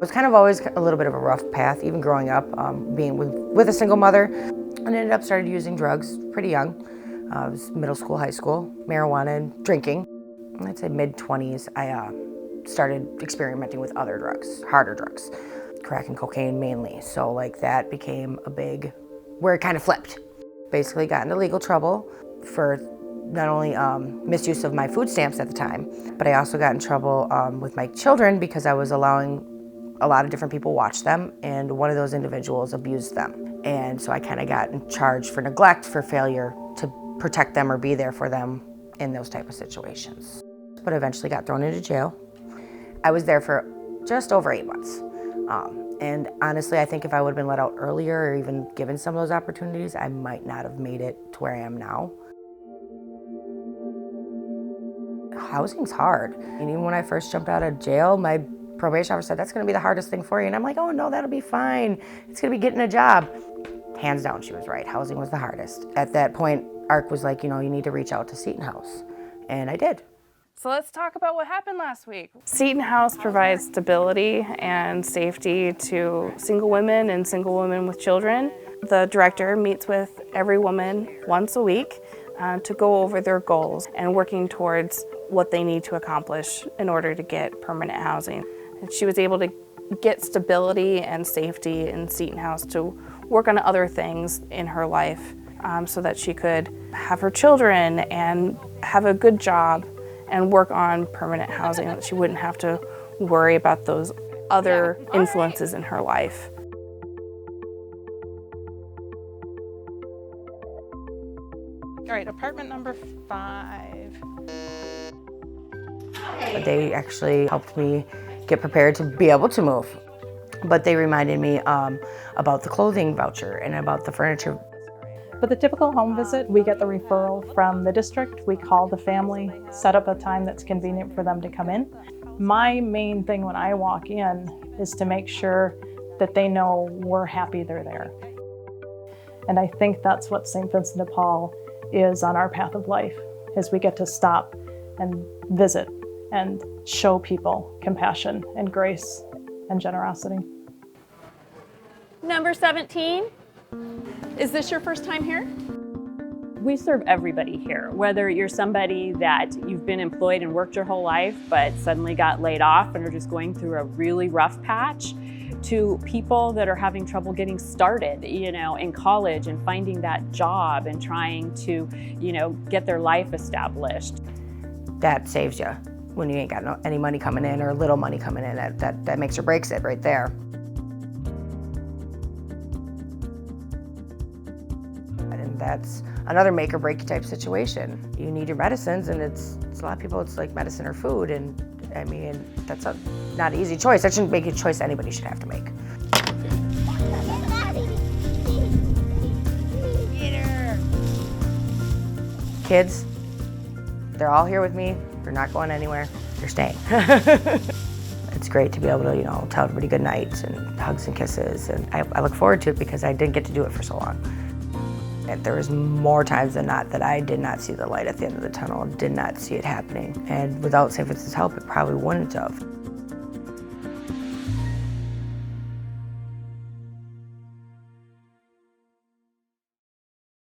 It was kind of always a little bit of a rough path, even growing up, being with a single mother, and ended up started using drugs pretty young. It was middle school, high school, marijuana and drinking. I'd say mid-20s, I started experimenting with other drugs, harder drugs, crack and cocaine mainly. So like that became a big, where it kind of flipped. Basically got into legal trouble for not only misuse of my food stamps at the time, but I also got in trouble with my children because I was allowing a lot of different people watch them, and one of those individuals abused them. And so I kind of got in charge for neglect, for failure to protect them or be there for them in those type of situations. But eventually got thrown into jail. I was there for just over 8 months. And honestly, I think if I would have been let out earlier or even given some of those opportunities, I might not have made it to where I am now. Housing's hard. And even when I first jumped out of jail, my probation officer said, that's gonna be the hardest thing for you. And I'm like, oh no, that'll be fine. It's gonna be getting a job. Hands down, she was right. Housing was the hardest. At that point, ARC was like, you need to reach out to Seton House. And I did. So let's talk about what happened last week. Seton House provides stability and safety to single women and single women with children. The director meets with every woman once a week to go over their goals and working towards what they need to accomplish in order to get permanent housing. And she was able to get stability and safety in Seton House to work on other things in her life so that she could have her children and have a good job and work on permanent housing, that she wouldn't have to worry about those other influences in her life. All right, apartment number 5. They actually helped me get prepared to be able to move. But they reminded me about the clothing voucher and about the furniture. For the typical home visit, we get the referral from the district. We call the family, set up a time that's convenient for them to come in. My main thing when I walk in is to make sure that they know we're happy they're there. And I think that's what St. Vincent de Paul is on our path of life, is we get to stop and visit and show people compassion and grace and generosity. Number 17, is this your first time here? We serve everybody here, whether you're somebody that you've been employed and worked your whole life but suddenly got laid off and are just going through a really rough patch, to people that are having trouble getting started, in college and finding that job and trying to, get their life established. That saves you when you ain't got any money coming in or little money coming in. That makes or breaks it right there. And that's another make or break type situation. You need your medicines, and it's a lot of people, it's like medicine or food, and I mean, that's not an easy choice. That shouldn't make a choice anybody should have to make. Kids, they're all here with me. They're not going anywhere. They're staying. It's great to be able to, tell everybody good night and hugs and kisses. And I look forward to it because I didn't get to do it for so long. And there was more times than not that I did not see the light at the end of the tunnel, did not see it happening. And without St. Vincent's help, it probably wouldn't have.